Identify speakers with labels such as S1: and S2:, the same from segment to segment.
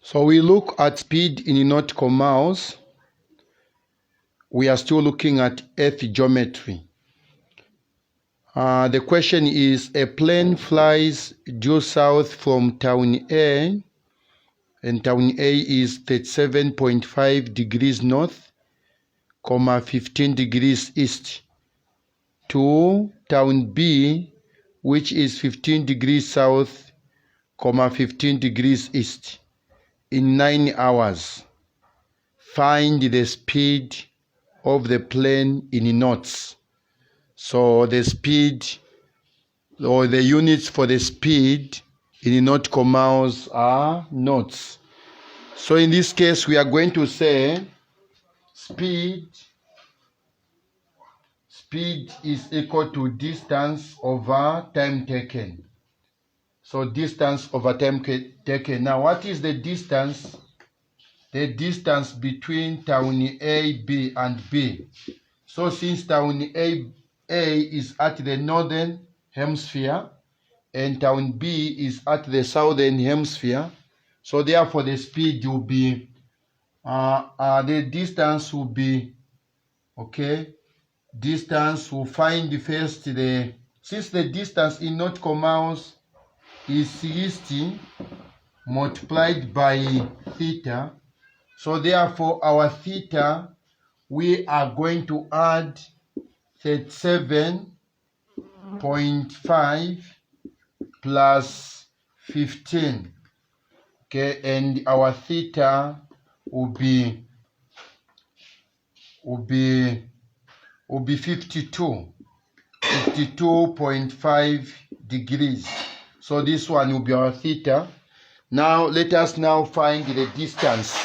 S1: So we look at speed in nautical miles. We are still looking at Earth geometry. The question is, a plane flies due south from town A, and town A is 37.5 degrees north, 15 degrees east, to town B, which is 15 degrees south, 15 degrees east, in 9 hours. Find the speed of the plane in knots. So the speed or the units for the speed in nautical miles are knots. So in this case, we are going to say speed is equal to distance over time taken. So distance over time taken. Now, what is the distance? The distance between town A, B, and B. So since town A is at the northern hemisphere and town B is at the southern hemisphere, so therefore the speed will be, the distance will be, okay, distance will find first since the distance in nautical miles is 60 multiplied by theta, so therefore our theta, we are going to add 37.5 plus 15, okay, and our theta will be 52.5 degrees. So this one will be our theta. Now let us now find the distance.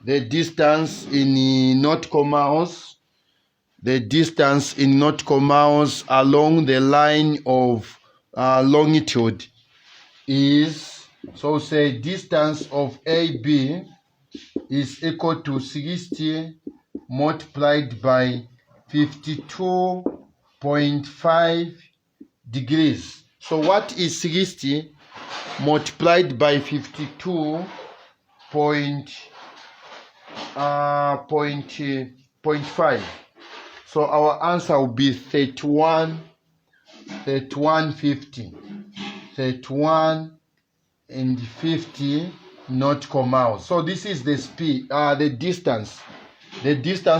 S1: The distance in nautical miles. The distance in nautical miles along the line of longitude is, so say distance of AB is equal to 60 multiplied by 52.5 degrees. So what is 60 multiplied by 52.5? So our answer will be 31.50 nautical miles. So this is the speed, the distance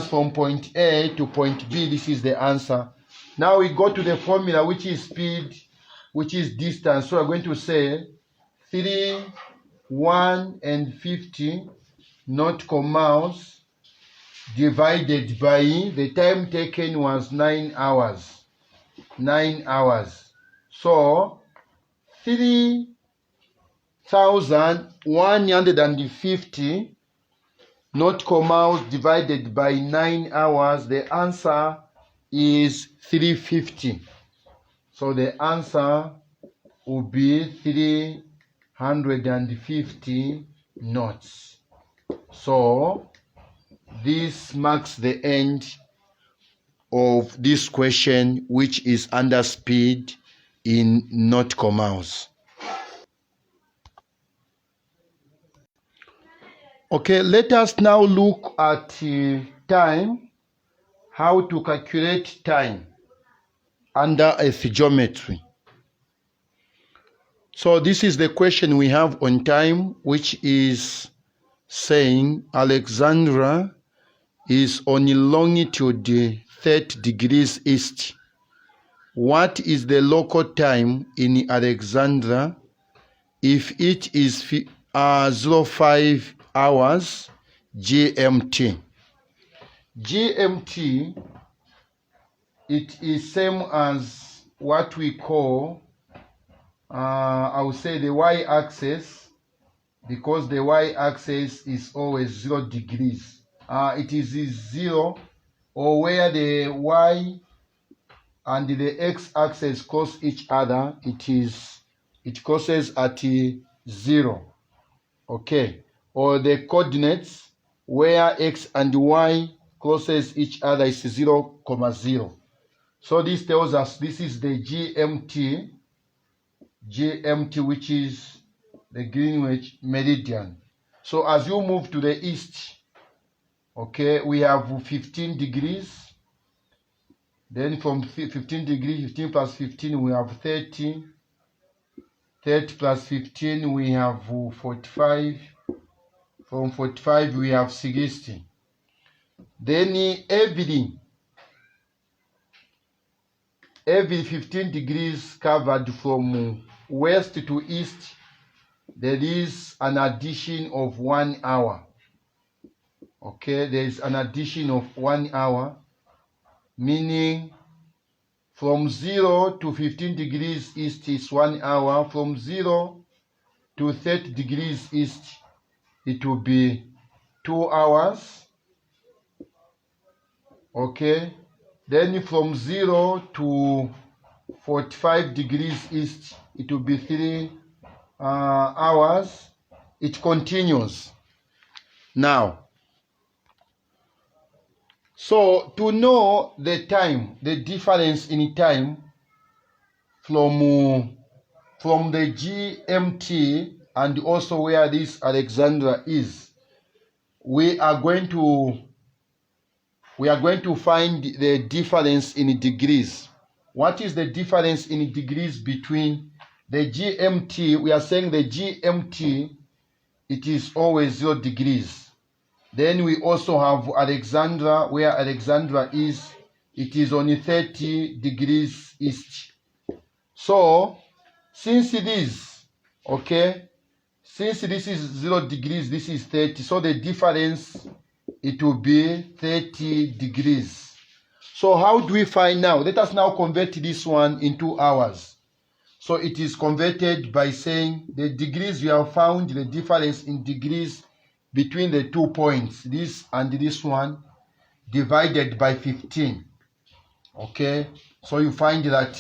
S1: from point A to point B. This is the answer. Now we go to the formula, which is speed, which is distance. So we're going to say 3,150 nautical miles divided by the time taken was 9 hours. 9 hours. So 3,150 nautical miles divided by 9 hours. The answer is 350. So the answer will be 350 knots. So this marks the end of this question, which is under speed in nautical miles. Okay, let us now look at time, how to calculate time under Earth geometry. So this is the question we have on time, which is saying Alexandra is on longitude 30 degrees east. What is the local time in Alexandra if it is 05 hours GMT? GMT, it is same as what we call, I would say the y-axis, because the y-axis is always 0 degrees. It is 0, or where the y and the x-axis cross each other, it crosses at 0. Okay, or the coordinates where x and y crosses each other is 0, 0. So this tells us this is the GMT, which is the Greenwich meridian. So as you move to the east, okay, we have 15 degrees. Then from 15 degrees, 15 plus 15, we have 30. 30 plus 15, we have 45. From 45, we have 60. Then every 15 degrees covered from west to east, there is an addition of 1 hour. Okay, there is an addition of 1 hour, meaning from 0 to 15 degrees east is 1 hour. From 0 to 30 degrees east, it will be 2 hours. Okay, then from 0 to 45 degrees east, it will be 3 hours. It continues. Now, so to know the time, the difference in time from the GMT and also where this Alexandria is, we are going to find the difference in degrees. What is the difference in degrees between the GMT? We are saying the GMT, it is always 0 degrees. Then we also have Alexandria, where Alexandria is, it is only 30 degrees east. So, since this is 0 degrees, this is 30, so the difference, it will be 30 degrees. So how do we find now? Let us now convert this one into hours. So it is converted by saying the degrees, we have found the difference in degrees between the 2 points, this and this one, divided by 15. Okay, so you find that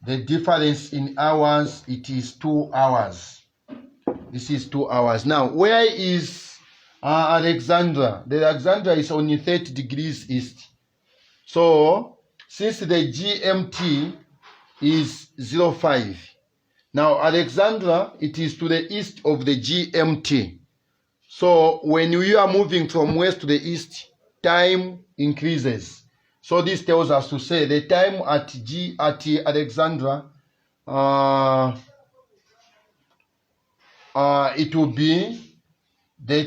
S1: the difference in hours, it is 2 hours. This is 2 hours. Now, where is Alexandria? The Alexandria is only 30 degrees east. So, since the GMT is 05, now Alexandria, it is to the east of the GMT. So, when you are moving from west to the east, time increases. So, this tells us to say the time at Alexandria, it will be the